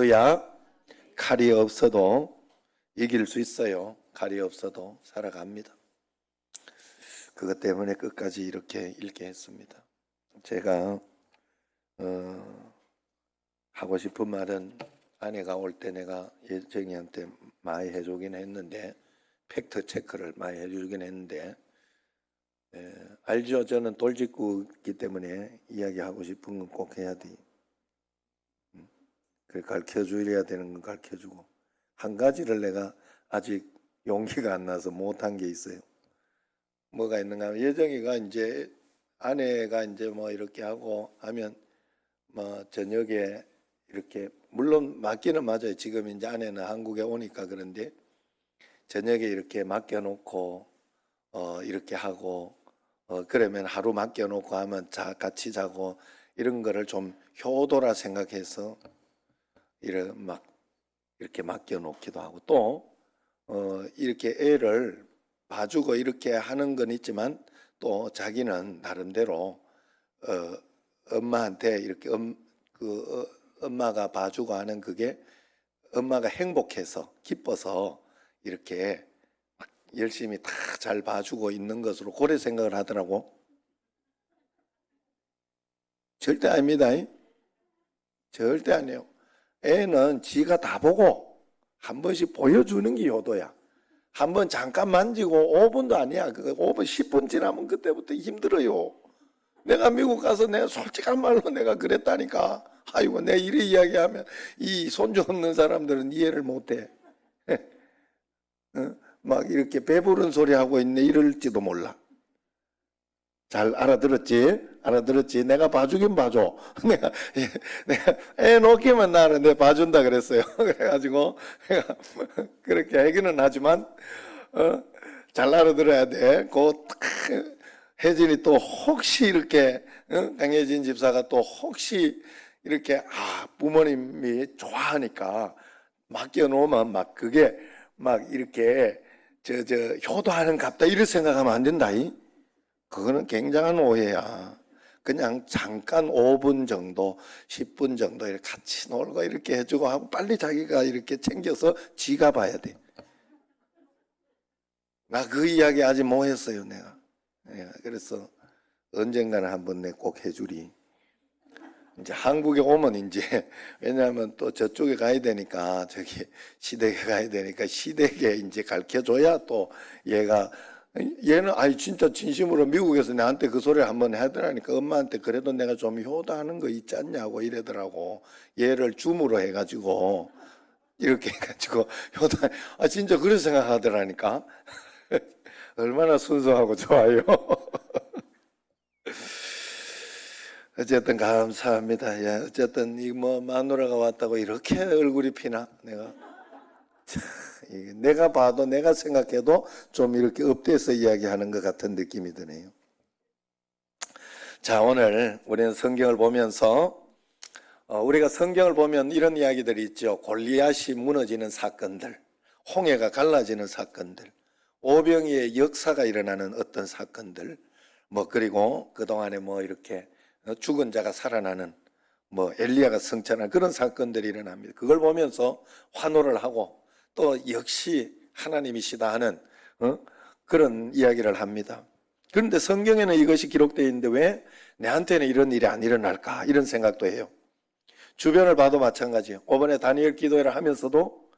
야 칼이 없어도 이길 수 있어요. 칼이 없어도 살아갑니다. 그것 때문에 끝까지 이렇게 읽게 했습니다. 제가 하고 싶은 말은 아내가 올 때 내가 예정이한테 많이 해주긴 했는데, 팩트 체크를 많이 해주긴 했는데, 알죠? 저는 돌직구이기 때문에 이야기하고 싶은 건 꼭 해야 돼. 그래, 가르쳐줘야 되는 건 가르쳐주고, 한 가지를 내가 아직 용기가 안 나서 못한 게 있어요. 뭐가 있는가 하면, 예정이가 이제 아내가 이제 뭐 이렇게 하고 하면 뭐 저녁에 이렇게, 물론 맞기는 맞아요. 지금 이제 아내는 한국에 오니까. 그런데 저녁에 이렇게 맡겨놓고 이렇게 하고 그러면 하루 맡겨놓고 하면 같이 자고, 이런 거를 좀 효도라 생각해서 이렇게 맡겨놓기도 하고, 또 이렇게 애를 봐주고 이렇게 하는 건 있지만, 또 자기는 나름대로 엄마한테 이렇게 엄마가 봐주고 하는 그게 엄마가 행복해서 기뻐서 이렇게 막 열심히 다 잘 봐주고 있는 것으로 그래 생각을 하더라고. 절대 아닙니다. 절대 아니에요. 애는 지가 다 보고 한 번씩 보여주는 게 효도야. 한 번 잠깐 만지고 5분도 아니야. 그 5분, 10분 지나면 그때부터 힘들어요. 내가 미국 가서 내가 솔직한 말로 내가 그랬다니까. 아이고, 내 이래 이야기하면 이 손주 없는 사람들은 이해를 못해. 막 이렇게 배부른 소리 하고 있네 이럴지도 몰라. 잘 알아들었지? 알아들었지? 내가 봐주긴 봐줘. 내가 애 놓기만 나를 내 봐준다 그랬어요. 그래가지고 내가 그렇게 하기는 하지만 잘 알아들어야 돼. 혜진이 또 혹시 이렇게 강혜진 집사가 또 혹시 이렇게 부모님이 좋아하니까 맡겨놓으면 막 그게 막 이렇게 효도하는 갑다 이렇게 생각하면 안 된다. 그거는 굉장한 오해야. 그냥 잠깐 5분 정도, 10분 정도 이렇게 같이 놀고 이렇게 해주고 하고 빨리 자기가 이렇게 챙겨서 지가 봐야 돼. 나 그 이야기 아직 못 했어요, 내가. 그래서 언젠가는 한번 내 꼭 해주리. 이제 한국에 오면 이제, 왜냐하면 또 저쪽에 가야 되니까, 저기 시댁에 가야 되니까 시댁에 이제 가르쳐줘야 또 얘는 진짜 진심으로 미국에서 나한테 그 소리를 한번 하더라니까, 엄마한테 그래도 내가 좀 효도하는 거 있지 않냐고 이러더라고. 얘를 줌으로 해가지고 이렇게 해가지고 진짜 그렇게 생각하더라니까. 얼마나 순수하고 좋아요. 어쨌든 감사합니다. 예, 어쨌든 마누라가 왔다고 이렇게 얼굴이 피나 내가. 내가 봐도 내가 생각해도 좀 이렇게 업돼서 이야기하는 것 같은 느낌이 드네요. 자, 오늘 우리는 성경을 보면서 우리가 성경을 보면 이런 이야기들이 있죠. 골리앗이 무너지는 사건들, 홍해가 갈라지는 사건들, 오병이의 역사가 일어나는 어떤 사건들, 그리고 그동안에 이렇게 죽은 자가 살아나는 엘리야가 승천한 그런 사건들이 일어납니다. 그걸 보면서 환호를 하고 또 역시 하나님이시다 하는 그런 이야기를 합니다. 그런데 성경에는 이것이 기록되어 있는데 왜 내한테는 이런 일이 안 일어날까, 이런 생각도 해요. 주변을 봐도 마찬가지예요. 이번에 다니엘 기도회를 하면서도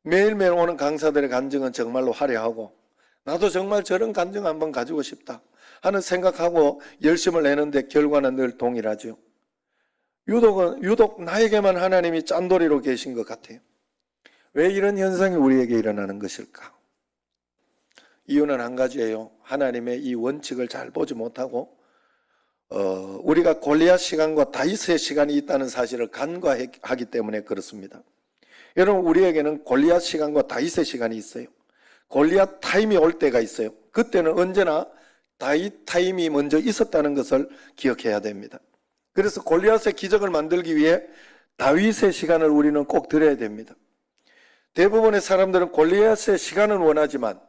매일매일 오는 강사들의 간증은 정말로 화려하고, 나도 정말 저런 간증 한번 가지고 싶다 하는 생각하고 열심을 내는데 결과는 늘 동일하죠. 유독 나에게만 하나님이 짠돌이로 계신 것 같아요. 왜 이런 현상이 우리에게 일어나는 것일까? 이유는 한 가지예요. 하나님의 이 원칙을 잘 보지 못하고 우리가 골리앗 시간과 다윗의 시간이 있다는 사실을 간과하기 때문에 그렇습니다. 여러분, 우리에게는 골리앗 시간과 다윗의 시간이 있어요. 골리앗 타임이 올 때가 있어요. 그때는 언제나 다윗 타임이 먼저 있었다는 것을 기억해야 됩니다. 그래서 골리앗의 기적을 만들기 위해 다윗의 시간을 우리는 꼭 들어야 됩니다. 대부분의 사람들은 골리앗의 시간은 원하지만,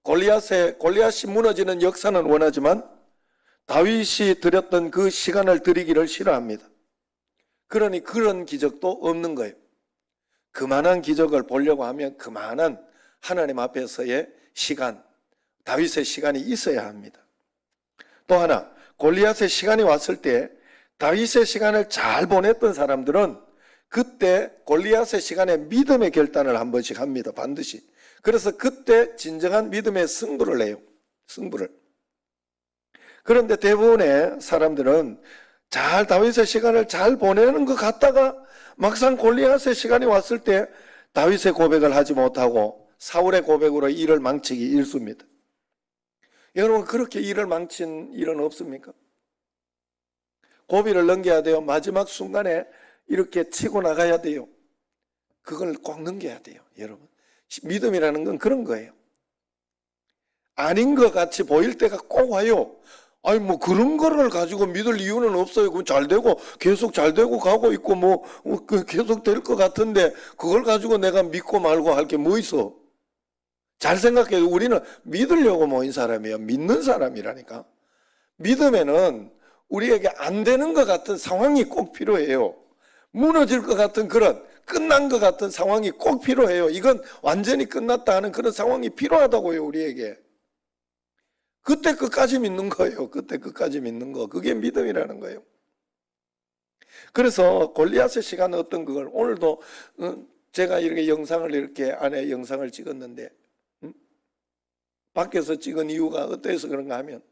골리앗이 무너지는 역사는 원하지만 다윗이 드렸던 그 시간을 드리기를 싫어합니다. 그러니 그런 기적도 없는 거예요. 그만한 기적을 보려고 하면 그만한 하나님 앞에서의 시간, 다윗의 시간이 있어야 합니다. 또 하나, 골리앗의 시간이 왔을 때 다윗의 시간을 잘 보냈던 사람들은 그때 골리앗의 시간에 믿음의 결단을 한 번씩 합니다. 반드시. 그래서 그때 진정한 믿음의 승부를 해요. 승부를. 그런데 대부분의 사람들은 다윗의 시간을 잘 보내는 것 같다가 막상 골리앗의 시간이 왔을 때 다윗의 고백을 하지 못하고 사울의 고백으로 일을 망치기 일쑤입니다. 여러분, 그렇게 일을 망친 일은 없습니까? 고비를 넘겨야 돼요. 마지막 순간에 이렇게 치고 나가야 돼요. 그걸 꼭 넘겨야 돼요, 여러분. 믿음이라는 건 그런 거예요. 아닌 것 같이 보일 때가 꼭 와요. 아니 뭐 그런 거를 가지고 믿을 이유는 없어요. 그럼 잘 되고 계속 잘 되고 가고 있고 뭐 계속 될 것 같은데 그걸 가지고 내가 믿고 말고 할 게 뭐 있어? 잘 생각해요. 우리는 믿으려고 모인 사람이에요. 믿는 사람이라니까. 믿음에는 우리에게 안 되는 것 같은 상황이 꼭 필요해요. 무너질 것 같은 그런 끝난 것 같은 상황이 꼭 필요해요. 이건 완전히 끝났다 하는 그런 상황이 필요하다고요, 우리에게. 그때 끝까지 믿는 거예요. 그때 끝까지 믿는 거. 그게 믿음이라는 거예요. 그래서 골리앗의 시간은 어떤 그걸 오늘도 제가 이렇게 영상을 이렇게 안에 영상을 찍었는데 밖에서 찍은 이유가 어때서 그런가 하면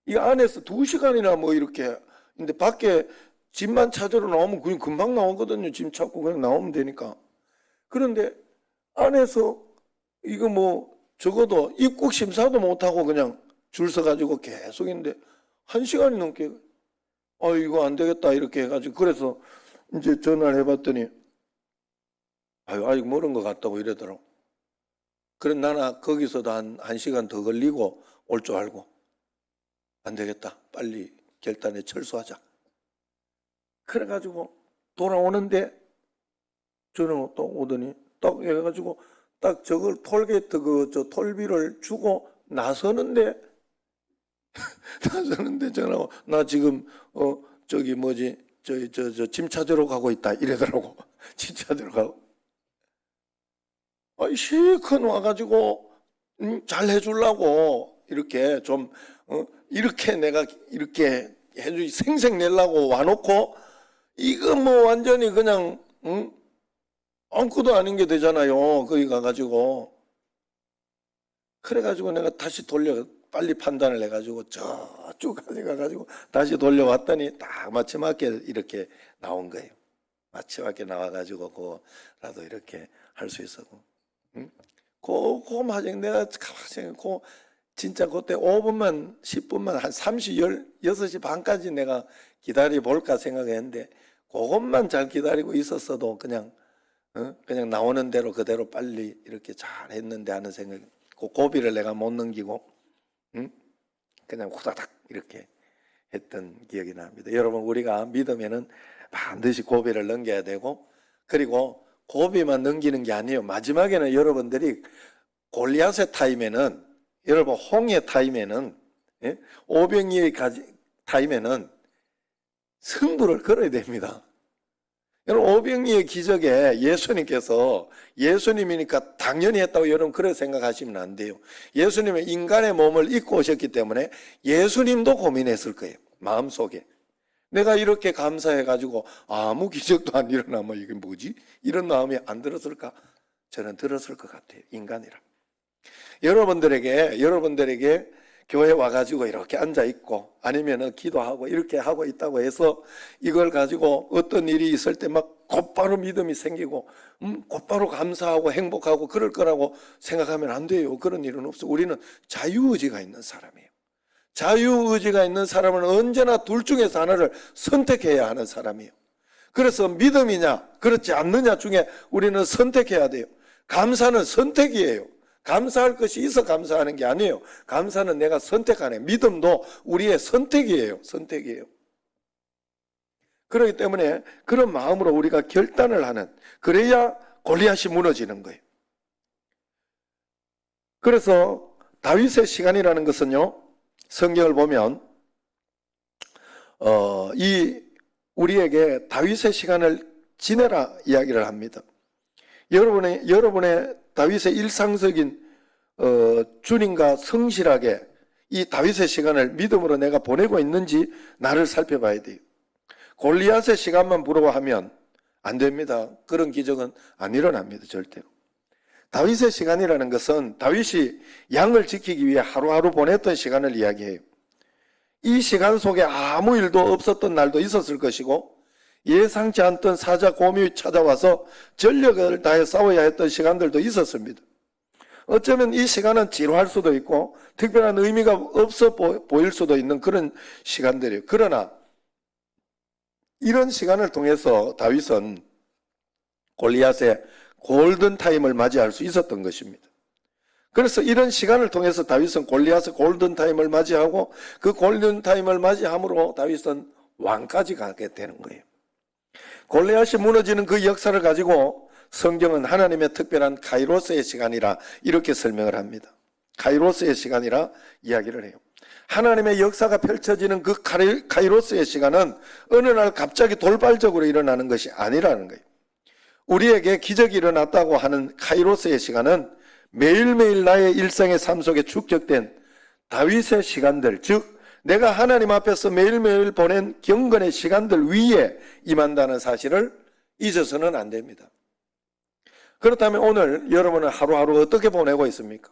이 안에서 2시간이나 뭐 이렇게 근데 밖에 짐만 찾으러 나오면 그냥 금방 나오거든요. 짐 찾고 그냥 나오면 되니까. 그런데 안에서 이거 뭐 적어도 입국 심사도 못하고 그냥 줄 서가지고 계속 있는데 1시간이 넘게 이거 안 되겠다 이렇게 해가지고 그래서 이제 전화를 해봤더니 아직 멀은 것 같다고 이러더라고. 그래 나는 거기서도 한 1시간 더 걸리고 올 줄 알고 안 되겠다. 빨리 결단에 철수하자. 그래가지고 돌아오는데 저는 또 오더니 딱 해가지고 딱 저걸 톨게이트 저 톨비를 주고 나서는데 전화 나 지금 저기 뭐지 저 짐 찾으러 가고 있다 이러더라고. 짐 찾으러 가고. 실컷 와가지고 잘 해주려고 이렇게 좀 이렇게 내가 이렇게 생색 내려고 와놓고 이거 뭐 완전히 그냥 아무것도 아닌 게 되잖아요. 거기 가가지고 그래가지고 내가 다시 빨리 판단을 해가지고 저쪽까지 가가지고 다시 돌려왔더니 딱 마침 맞게 이렇게 나온 거예요. 마침 맞게 나와가지고 그거라도 이렇게 할 수 있었고 그 마냥 내가 진짜 그때 5분만 10분만 한 6시 반까지 내가 기다려 볼까 생각했는데 그것만 잘 기다리고 있었어도 그냥 나오는 대로 그대로 빨리 이렇게 잘 했는데 하는 생각. 그 고비를 내가 못 넘기고 그냥 후다닥 이렇게 했던 기억이 납니다. 여러분 우리가 믿으면은 반드시 고비를 넘겨야 되고 그리고 고비만 넘기는 게 아니에요. 마지막에는 여러분들이 골리앗의 타임에는 여러분 홍해 타임에는 오병이의 타임에는 승부를 걸어야 됩니다. 여러분 오병이의 기적에 예수님께서 예수님이니까 당연히 했다고 여러분 그렇게 생각하시면 안 돼요. 예수님은 인간의 몸을 입고 오셨기 때문에 예수님도 고민했을 거예요. 마음속에. 내가 이렇게 감사해가지고 아무 기적도 안 일어나면 이게 뭐지? 이런 마음이 안 들었을까? 저는 들었을 것 같아요. 인간이라. 여러분들에게 교회 와가지고 이렇게 앉아있고 아니면 기도하고 이렇게 하고 있다고 해서 이걸 가지고 어떤 일이 있을 때 막 곧바로 믿음이 생기고 곧바로 감사하고 행복하고 그럴 거라고 생각하면 안 돼요. 그런 일은 없어. 우리는 자유의지가 있는 사람이에요. 자유의지가 있는 사람은 언제나 둘 중에서 하나를 선택해야 하는 사람이에요. 그래서 믿음이냐 그렇지 않느냐 중에 우리는 선택해야 돼요. 감사는 선택이에요. 감사할 것이 있어 감사하는 게 아니에요. 감사는 내가 선택하는 믿음도 우리의 선택이에요. 선택이에요. 그렇기 때문에 그런 마음으로 우리가 결단을 하는 그래야 골리앗이 무너지는 거예요. 그래서 다윗의 시간이라는 것은요. 성경을 보면 우리에게 다윗의 시간을 지내라 이야기를 합니다. 여러분의 다윗의 일상적인 주님과 성실하게 이 다윗의 시간을 믿음으로 내가 보내고 있는지 나를 살펴봐야 돼요. 골리앗의 시간만 부러워하면 안 됩니다. 그런 기적은 안 일어납니다. 절대로. 다윗의 시간이라는 것은 다윗이 양을 지키기 위해 하루하루 보냈던 시간을 이야기해요. 이 시간 속에 아무 일도 없었던 날도 있었을 것이고 예상치 않던 사자 곰이 찾아와서 전력을 다해 싸워야 했던 시간들도 있었습니다. 어쩌면 이 시간은 지루할 수도 있고 특별한 의미가 없어 보일 수도 있는 그런 시간들이에요. 그러나 이런 시간을 통해서 다윗은 골리앗의 골든타임을 맞이할 수 있었던 것입니다. 그래서 이런 시간을 통해서 다윗은 골리앗의 골든타임을 맞이하고 그 골든타임을 맞이함으로 다윗은 왕까지 가게 되는 거예요. 골리앗이 무너지는 그 역사를 가지고 성경은 하나님의 특별한 카이로스의 시간이라 이렇게 설명을 합니다. 카이로스의 시간이라 이야기를 해요. 하나님의 역사가 펼쳐지는 그 카이로스의 시간은 어느 날 갑자기 돌발적으로 일어나는 것이 아니라는 거예요. 우리에게 기적이 일어났다고 하는 카이로스의 시간은 매일매일 나의 일상의 삶 속에 축적된 다윗의 시간들, 즉 내가 하나님 앞에서 매일매일 보낸 경건의 시간들 위에 임한다는 사실을 잊어서는 안 됩니다. 그렇다면 오늘 여러분은 하루하루 어떻게 보내고 있습니까?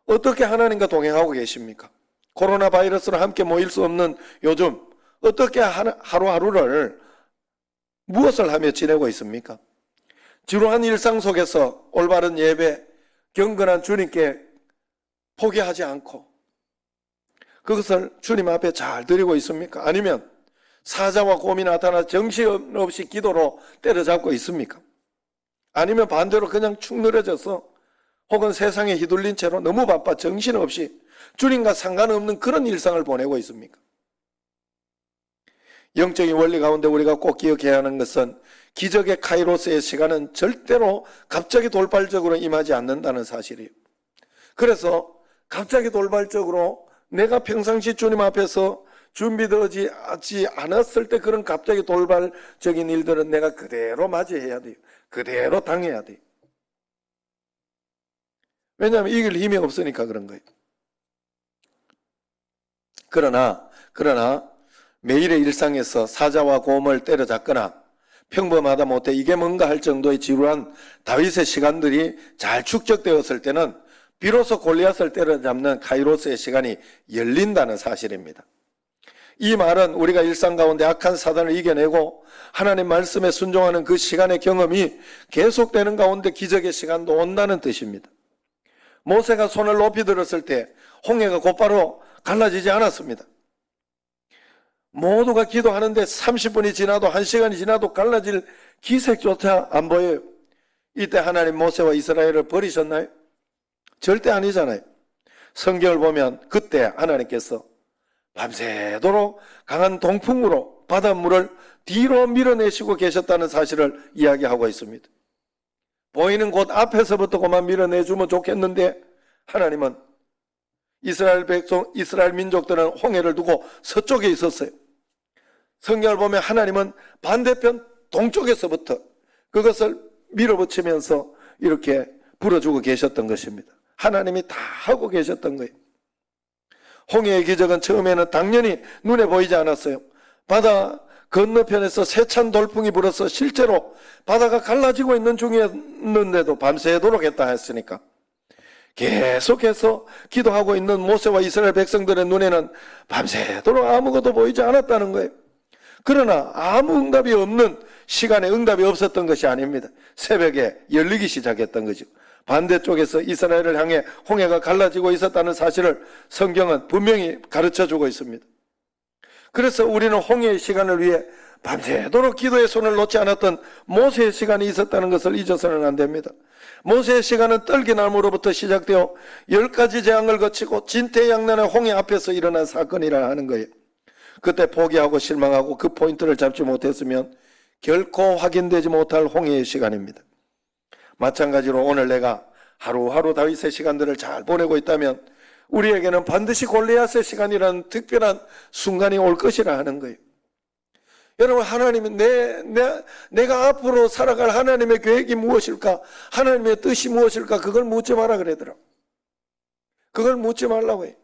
어떻게 하나님과 동행하고 계십니까? 코로나 바이러스로 함께 모일 수 없는 요즘 어떻게 하루하루를 무엇을 하며 지내고 있습니까? 지루한 일상 속에서 올바른 예배, 경건한 주님께 포기하지 않고 그것을 주님 앞에 잘 드리고 있습니까? 아니면 사자와 곰이 나타나 정신없이 기도로 때려잡고 있습니까? 아니면 반대로 그냥 축 늘어져서 혹은 세상에 휘둘린 채로 너무 바빠 정신없이 주님과 상관없는 그런 일상을 보내고 있습니까? 영적인 원리 가운데 우리가 꼭 기억해야 하는 것은 기적의 카이로스의 시간은 절대로 갑자기 돌발적으로 임하지 않는다는 사실이에요. 그래서 갑자기 돌발적으로 내가 평상시 주님 앞에서 준비되지 않았을 때 그런 갑자기 돌발적인 일들은 내가 그대로 맞이해야 돼요. 그대로 당해야 돼요. 왜냐하면 이길 힘이 없으니까 그런 거예요. 그러나 매일의 일상에서 사자와 곰을 때려잡거나 평범하다 못해 이게 뭔가 할 정도의 지루한 다윗의 시간들이 잘 축적되었을 때는 비로소 골리앗을 때려잡는 카이로스의 시간이 열린다는 사실입니다. 이 말은 우리가 일상 가운데 악한 사단을 이겨내고 하나님 말씀에 순종하는 그 시간의 경험이 계속되는 가운데 기적의 시간도 온다는 뜻입니다. 모세가 손을 높이 들었을 때 홍해가 곧바로 갈라지지 않았습니다. 모두가 기도하는데 30분이 지나도 1시간이 지나도 갈라질 기색조차 안 보여요. 이때 하나님 모세와 이스라엘을 버리셨나요? 절대 아니잖아요. 성경을 보면 그때 하나님께서 밤새도록 강한 동풍으로 바닷물을 뒤로 밀어내시고 계셨다는 사실을 이야기하고 있습니다. 보이는 곳 앞에서부터 그만 밀어내주면 좋겠는데 하나님은 이스라엘 민족들은 홍해를 두고 서쪽에 있었어요. 성경을 보면 하나님은 반대편 동쪽에서부터 그것을 밀어붙이면서 이렇게 불어주고 계셨던 것입니다. 하나님이 다 하고 계셨던 거예요. 홍해의 기적은 처음에는 당연히 눈에 보이지 않았어요. 바다 건너편에서 세찬 돌풍이 불어서 실제로 바다가 갈라지고 있는 중이었는데도 밤새도록 했다 했으니까 계속해서 기도하고 있는 모세와 이스라엘 백성들의 눈에는 밤새도록 아무것도 보이지 않았다는 거예요. 그러나 아무 응답이 없는 시간에 응답이 없었던 것이 아닙니다. 새벽에 열리기 시작했던 거죠. 반대쪽에서 이스라엘을 향해 홍해가 갈라지고 있었다는 사실을 성경은 분명히 가르쳐주고 있습니다. 그래서 우리는 홍해의 시간을 위해 밤새도록 기도의 손을 놓지 않았던 모세의 시간이 있었다는 것을 잊어서는 안 됩니다. 모세의 시간은 떨기나무로부터 시작되어 10가지 재앙을 거치고 진퇴양난의 홍해 앞에서 일어난 사건이라 하는 거예요. 그때 포기하고 실망하고 그 포인트를 잡지 못했으면 결코 확인되지 못할 홍해의 시간입니다. 마찬가지로 오늘 내가 하루하루 다윗의 시간들을 잘 보내고 있다면 우리에게는 반드시 골리앗의 시간이라는 특별한 순간이 올 것이라 하는 거예요. 여러분, 하나님이 내가 앞으로 살아갈 하나님의 계획이 무엇일까? 하나님의 뜻이 무엇일까? 그걸 묻지 마라 그러더라. 그걸 묻지 말라고 해요.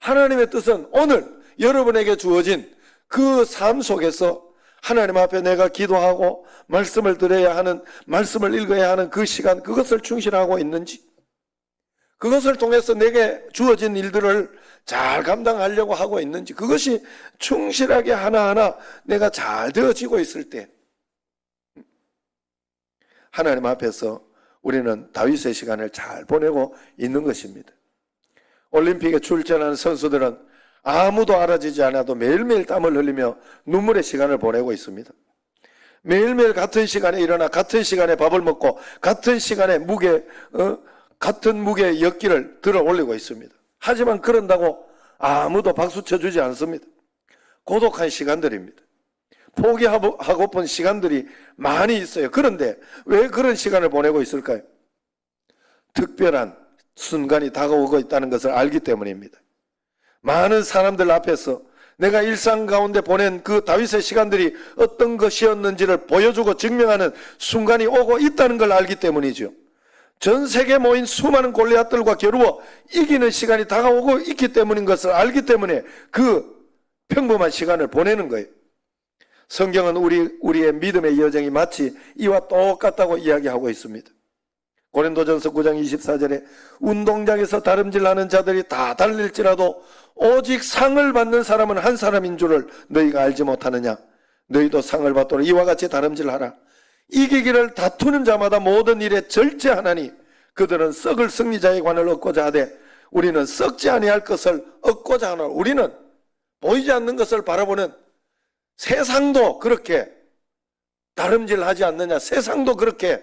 하나님의 뜻은 오늘 여러분에게 주어진 그 삶 속에서 하나님 앞에 내가 기도하고 말씀을 들어야 하는, 말씀을 읽어야 하는 그 시간, 그것을 충실하고 있는지, 그것을 통해서 내게 주어진 일들을 잘 감당하려고 하고 있는지, 그것이 충실하게 하나하나 내가 잘 되어지고 있을 때 하나님 앞에서 우리는 다윗의 시간을 잘 보내고 있는 것입니다. 올림픽에 출전하는 선수들은 아무도 알아주지 않아도 매일매일 땀을 흘리며 눈물의 시간을 보내고 있습니다. 매일매일 같은 시간에 일어나 같은 시간에 밥을 먹고 같은 시간에 같은 무게의 역기를 들어 올리고 있습니다. 하지만 그런다고 아무도 박수 쳐주지 않습니다. 고독한 시간들입니다. 포기하고픈 시간들이 많이 있어요. 그런데 왜 그런 시간을 보내고 있을까요? 특별한 순간이 다가오고 있다는 것을 알기 때문입니다. 많은 사람들 앞에서 내가 일상 가운데 보낸 그 다윗의 시간들이 어떤 것이었는지를 보여주고 증명하는 순간이 오고 있다는 걸 알기 때문이죠. 전 세계에 모인 수많은 골리앗들과 겨루어 이기는 시간이 다가오고 있기 때문인 것을 알기 때문에 그 평범한 시간을 보내는 거예요. 성경은 우리의 믿음의 여정이 마치 이와 똑같다고 이야기하고 있습니다. 고린도전서 9장 24절에 운동장에서 다름질하는 자들이 다 달릴지라도 오직 상을 받는 사람은 한 사람인 줄을 너희가 알지 못하느냐. 너희도 상을 받도록 이와 같이 다름질하라. 이기기를 다투는 자마다 모든 일에 절제하나니 그들은 썩을 승리자의 관을 얻고자 하되 우리는 썩지 아니할 것을 얻고자 하나. 우리는 보이지 않는 것을 바라보는 세상도 그렇게 다름질하지 않느냐. 세상도 그렇게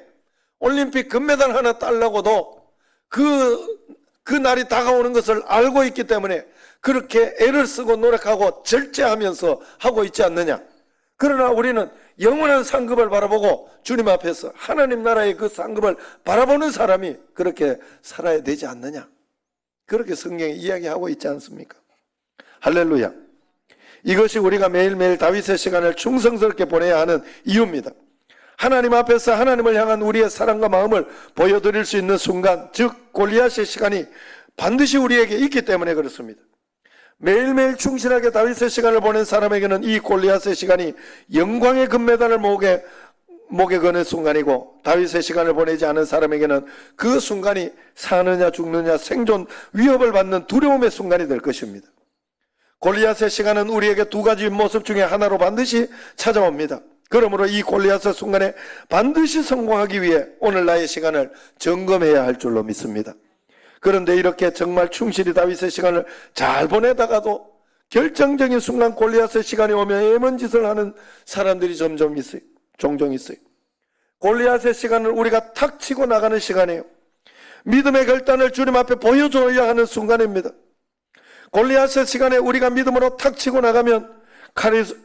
올림픽 금메달 하나 따려고도 그 날이 다가오는 것을 알고 있기 때문에 그렇게 애를 쓰고 노력하고 절제하면서 하고 있지 않느냐. 그러나 우리는 영원한 상급을 바라보고 주님 앞에서 하나님 나라의 그 상급을 바라보는 사람이 그렇게 살아야 되지 않느냐. 그렇게 성경이 이야기하고 있지 않습니까? 할렐루야. 이것이 우리가 매일매일 다윗의 시간을 충성스럽게 보내야 하는 이유입니다. 하나님 앞에서 하나님을 향한 우리의 사랑과 마음을 보여드릴 수 있는 순간, 즉 골리앗의 시간이 반드시 우리에게 있기 때문에 그렇습니다. 매일매일 충실하게 다윗의 시간을 보낸 사람에게는 이 골리앗의 시간이 영광의 금메달을 목에 거는 순간이고, 다윗의 시간을 보내지 않은 사람에게는 그 순간이 사느냐 죽느냐 생존 위협을 받는 두려움의 순간이 될 것입니다. 골리앗의 시간은 우리에게 두 가지 모습 중에 하나로 반드시 찾아옵니다. 그러므로 이 골리앗의 순간에 반드시 성공하기 위해 오늘 나의 시간을 점검해야 할 줄로 믿습니다. 그런데 이렇게 정말 충실히 다윗의 시간을 잘 보내다가도 결정적인 순간 골리앗의 시간이 오면 애먼짓을 하는 사람들이 종종 있어요. 골리앗의 시간을 우리가 탁 치고 나가는 시간이에요. 믿음의 결단을 주님 앞에 보여줘야 하는 순간입니다. 골리앗의 시간에 우리가 믿음으로 탁 치고 나가면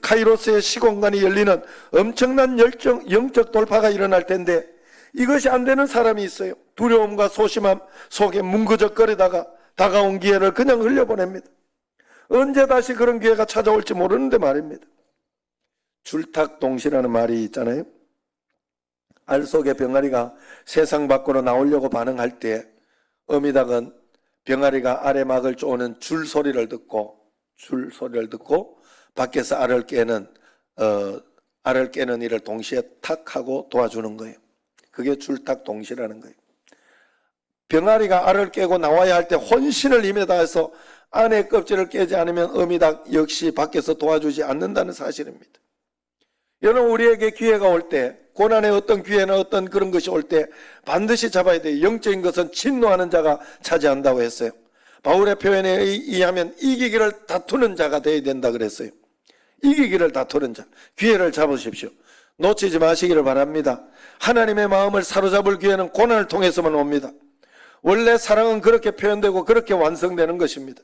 카이로스의 시공간이 열리는 엄청난 영적 돌파가 일어날 텐데, 이것이 안 되는 사람이 있어요. 두려움과 소심함 속에 뭉그적거리다가 다가온 기회를 그냥 흘려보냅니다. 언제 다시 그런 기회가 찾아올지 모르는데 말입니다. 줄탁동시라는 말이 있잖아요. 알 속의 병아리가 세상 밖으로 나오려고 반응할 때 어미닭은 병아리가 아래 막을 쪼는 줄 소리를 듣고 밖에서 알을 깨는 일을 동시에 탁 하고 도와주는 거예요. 그게 줄탁동시라는 거예요. 병아리가 알을 깨고 나와야 할 때 혼신을 힘에 다해서 안의 껍질을 깨지 않으면 어미닭 역시 밖에서 도와주지 않는다는 사실입니다. 여러분, 우리에게 기회가 올 때, 고난의 어떤 기회나 어떤 그런 것이 올 때 반드시 잡아야 돼요. 영적인 것은 진노하는 자가 차지한다고 했어요. 바울의 표현에 의하면 이기기를 다투는 자가 되어야 된다 그랬어요. 이기기를 다투는 자, 기회를 잡으십시오. 놓치지 마시기를 바랍니다. 하나님의 마음을 사로잡을 기회는 고난을 통해서만 옵니다. 원래 사랑은 그렇게 표현되고 그렇게 완성되는 것입니다.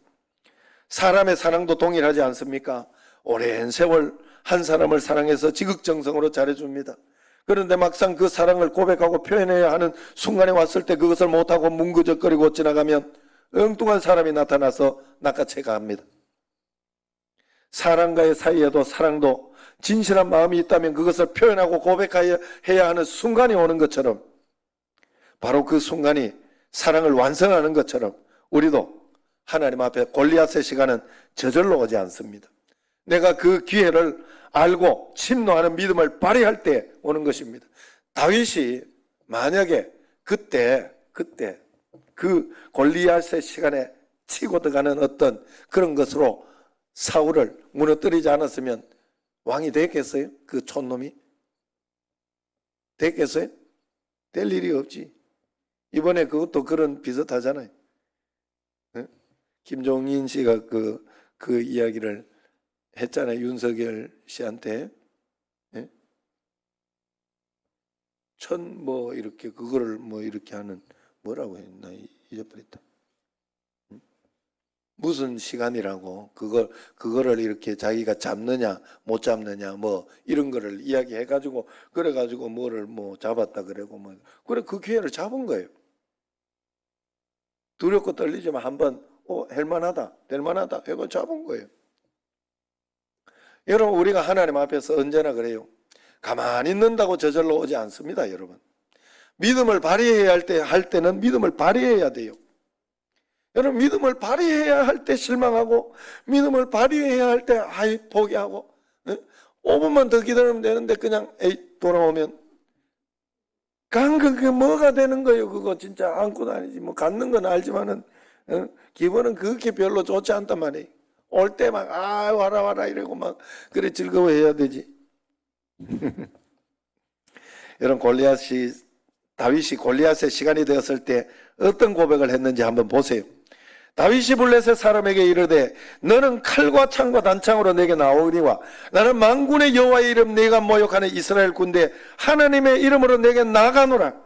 사람의 사랑도 동일하지 않습니까? 오랜 세월 한 사람을 사랑해서 지극정성으로 잘해줍니다. 그런데 막상 그 사랑을 고백하고 표현해야 하는 순간에 왔을 때 그것을 못하고 뭉그적거리고 지나가면 엉뚱한 사람이 나타나서 낚아채가 합니다. 사람과의 사이에도 사랑도 진실한 마음이 있다면 그것을 표현하고 고백해야 하는 순간이 오는 것처럼, 바로 그 순간이 사랑을 완성하는 것처럼 우리도 하나님 앞에 골리앗의 시간은 저절로 오지 않습니다. 내가 그 기회를 알고 침노하는 믿음을 발휘할 때 오는 것입니다. 다윗이 만약에 그때 그 골리앗의 시간에 치고 들어가는 어떤 그런 것으로 사울을 무너뜨리지 않았으면 왕이 됐겠어요? 그 촌놈이? 됐겠어요? 될 일이 없지. 이번에 그것도 그런 비슷하잖아요. 김종인 씨가 그 이야기를 했잖아요. 윤석열 씨한테. 이렇게, 그거를 이렇게 하는, 뭐라고 했나? 잊어버렸다. 무슨 시간이라고, 그거를 이렇게 자기가 잡느냐, 못 잡느냐, 이런 거를 이야기해가지고, 그래가지고 뭐를 잡았다 그러고, 그래, 그 기회를 잡은 거예요. 두렵고 떨리지만 한번, 할만하다, 될만하다, 이거 잡은 거예요. 여러분, 우리가 하나님 앞에서 언제나 그래요. 가만히 있는다고 저절로 오지 않습니다, 여러분. 믿음을 발휘해야 할 때는 믿음을 발휘해야 돼요. 여러분, 믿음을 발휘해야 할 때 실망하고, 믿음을 발휘해야 할 때 포기하고, 5분만 더 기다리면 되는데 그냥 돌아오면 그게 뭐가 되는 거예요? 그거 진짜 안고 다니지. 갖는 건 알지만은 기분은 그렇게 별로 좋지 않단 말이에요. 올 때 막 와라 이러고 막 그래 즐거워해야 되지. 여러분, 다윗이 골리앗의 시간이 되었을 때 어떤 고백을 했는지 한번 보세요. 다윗이 블레셋 사람에게 이르되 너는 칼과 창과 단창으로 내게 나오리와 나는 만군의 여호와의 이름 네가 모욕하는 이스라엘 군대 하나님의 이름으로 내게 나가노라.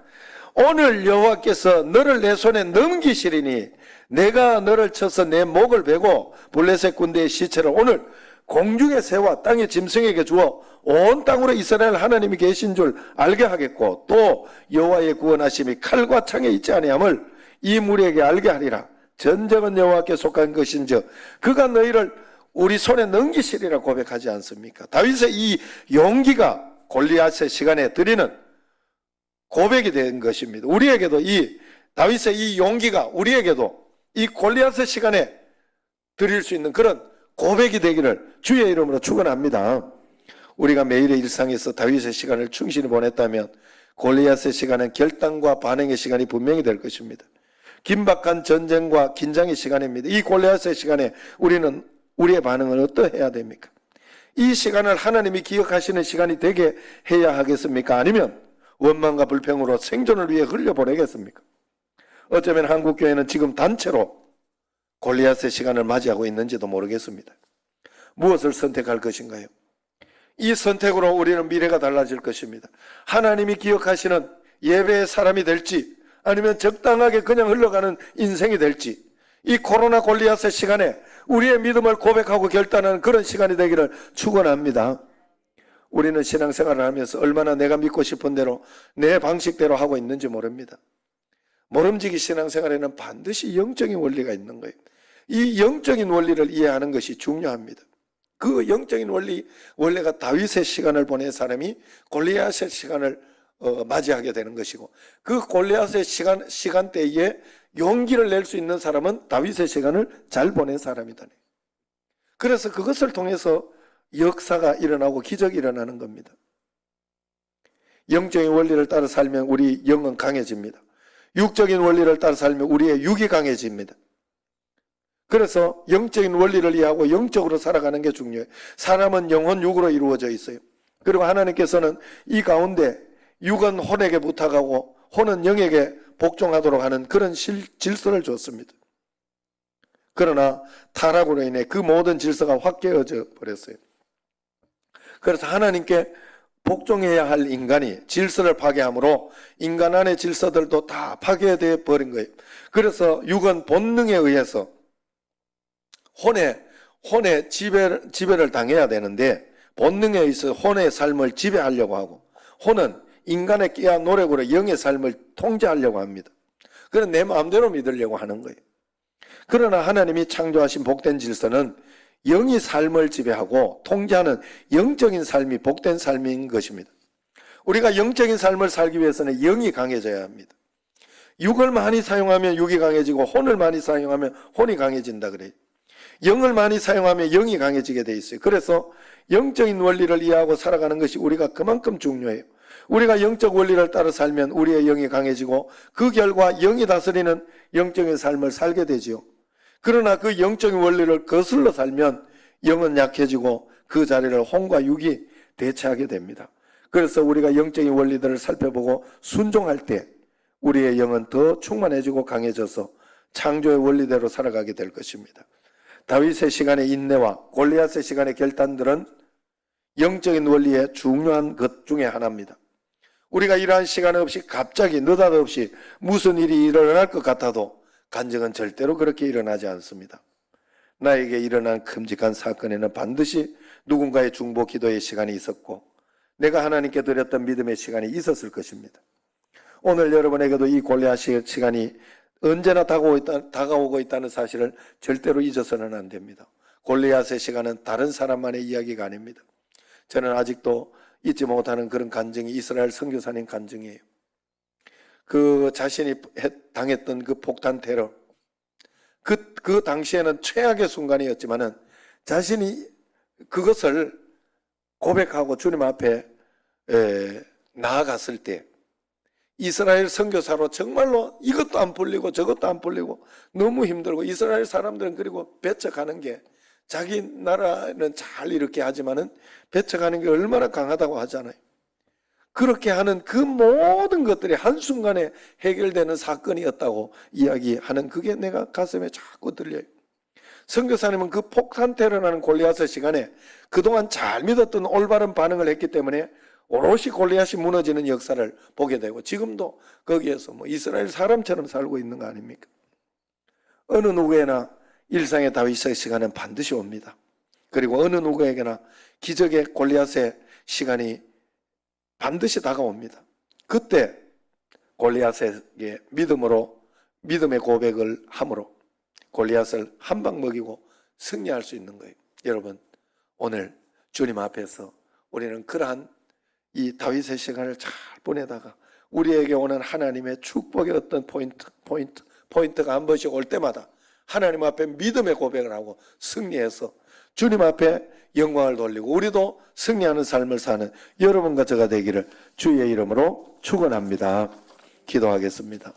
오늘 여호와께서 너를 내 손에 넘기시리니 내가 너를 쳐서 내 목을 베고 블레셋 군대의 시체를 오늘 공중의 새와 땅의 짐승에게 주어 온 땅으로 이스라엘 하나님이 계신 줄 알게 하겠고 또 여호와의 구원하심이 칼과 창에 있지 아니함을 이 무리에게 알게 하리라. 전쟁은 여호와께 속한 것인즉 그가 너희를 우리 손에 넘기시리라 고백하지 않습니까? 다윗의 이 용기가 골리앗의 시간에 드리는 고백이 된 것입니다. 우리에게도 다윗의 이 용기가 우리에게도 이 골리앗의 시간에 드릴 수 있는 그런 고백이 되기를 주의 이름으로 축원합니다. 우리가 매일의 일상에서 다윗의 시간을 충실히 보냈다면 골리앗의 시간은 결단과 반응의 시간이 분명히 될 것입니다. 긴박한 전쟁과 긴장의 시간입니다. 이 골리앗의 시간에 우리의 반응은 어떠해야 됩니까? 이 시간을 하나님이 기억하시는 시간이 되게 해야 하겠습니까? 아니면 원망과 불평으로 생존을 위해 흘려보내겠습니까? 어쩌면 한국교회는 지금 단체로 골리앗의 시간을 맞이하고 있는지도 모르겠습니다. 무엇을 선택할 것인가요? 이 선택으로 우리는 미래가 달라질 것입니다. 하나님이 기억하시는 예배의 사람이 될지 아니면 적당하게 그냥 흘러가는 인생이 될지 이 코로나 골리앗의 시간에 우리의 믿음을 고백하고 결단하는 그런 시간이 되기를 축원합니다. 우리는 신앙생활을 하면서 얼마나 내가 믿고 싶은 대로 내 방식대로 하고 있는지 모릅니다. 모름지기 신앙생활에는 반드시 영적인 원리가 있는 거예요. 이 영적인 원리를 이해하는 것이 중요합니다. 그 영적인 원리가 다윗의 시간을 보낸 사람이 골리앗의 시간을 맞이하게 되는 것이고 그 골리앗의 시간대에 용기를 낼 수 있는 사람은 다윗의 시간을 잘 보낸 사람이다. 그래서 그것을 통해서 역사가 일어나고 기적이 일어나는 겁니다. 영적인 원리를 따라 살면 우리 영은 강해집니다. 육적인 원리를 따라 살면 우리의 육이 강해집니다. 그래서 영적인 원리를 이해하고 영적으로 살아가는 게 중요해요. 사람은 영혼, 육으로 이루어져 있어요. 그리고 하나님께서는 이 가운데 육은 혼에게 부탁하고 혼은 영에게 복종하도록 하는 그런 질서를 줬습니다. 그러나 타락으로 인해 그 모든 질서가 확 깨어져 버렸어요. 그래서 하나님께 복종해야 할 인간이 질서를 파괴함으로 인간 안의 질서들도 다 파괴되어 버린 거예요. 그래서 육은 본능에 의해서 혼의 지배를 당해야 되는데 본능에 의해서 혼의 삶을 지배하려고 하고 혼은 인간의 깨야 노력으로 영의 삶을 통제하려고 합니다. 그래서 내 마음대로 믿으려고 하는 거예요. 그러나 하나님이 창조하신 복된 질서는 영이 삶을 지배하고 통제하는 영적인 삶이 복된 삶인 것입니다. 우리가 영적인 삶을 살기 위해서는 영이 강해져야 합니다. 육을 많이 사용하면 육이 강해지고 혼을 많이 사용하면 혼이 강해진다 그래요. 영을 많이 사용하면 영이 강해지게 돼 있어요. 그래서 영적인 원리를 이해하고 살아가는 것이 우리가 그만큼 중요해요. 우리가 영적 원리를 따라 살면 우리의 영이 강해지고 그 결과 영이 다스리는 영적인 삶을 살게 되지요. 그러나 그 영적인 원리를 거슬러 살면 영은 약해지고 그 자리를 혼과 육이 대체하게 됩니다. 그래서 우리가 영적인 원리들을 살펴보고 순종할 때 우리의 영은 더 충만해지고 강해져서 창조의 원리대로 살아가게 될 것입니다. 다윗의 시간의 인내와 골리앗의 시간의 결단들은 영적인 원리의 중요한 것 중에 하나입니다. 우리가 이러한 시간 없이 갑자기 느닷없이 무슨 일이 일어날 것 같아도 간증은 절대로 그렇게 일어나지 않습니다. 나에게 일어난 큼직한 사건에는 반드시 누군가의 중보 기도의 시간이 있었고 내가 하나님께 드렸던 믿음의 시간이 있었을 것입니다. 오늘 여러분에게도 이 골리앗의 시간이 언제나 다가오고 있다는 사실을 절대로 잊어서는 안 됩니다. 골리앗의 시간은 다른 사람만의 이야기가 아닙니다. 저는 아직도 잊지 못하는 그런 간증이 이스라엘 선교사님 간증이에요. 그 자신이 당했던 그 폭탄 테러, 그 당시에는 최악의 순간이었지만은 자신이 그것을 고백하고 주님 앞에 나아갔을 때 이스라엘 선교사로 정말로 이것도 안 풀리고 저것도 안 풀리고 너무 힘들고 이스라엘 사람들은 그리고 배척하는 게 자기 나라는 잘 이렇게 하지만은 배척하는 게 얼마나 강하다고 하잖아요. 그렇게 하는 그 모든 것들이 한순간에 해결되는 사건이었다고 이야기하는 그게 내가 가슴에 자꾸 들려요. 선교사님은 그 폭탄 테러라는 골리앗의 시간에 그동안 잘 믿었던 올바른 반응을 했기 때문에 오롯이 골리앗이 무너지는 역사를 보게 되고 지금도 거기에서 이스라엘 사람처럼 살고 있는 거 아닙니까? 어느 누구에나 일상의 다윗의 시간은 반드시 옵니다. 그리고 어느 누구에게나 기적의 골리앗의 시간이 반드시 다가옵니다. 그때 골리앗에게 믿음의 고백을 함으로 골리앗을 한 방 먹이고 승리할 수 있는 거예요. 여러분, 오늘 주님 앞에서 우리는 그러한 이 다윗의 시간을 잘 보내다가 우리에게 오는 하나님의 축복의 어떤 포인트가 한 번씩 올 때마다 하나님 앞에 믿음의 고백을 하고 승리해서 주님 앞에 영광을 돌리고 우리도 승리하는 삶을 사는 여러분과 저가 되기를 주의 이름으로 축원합니다. 기도하겠습니다.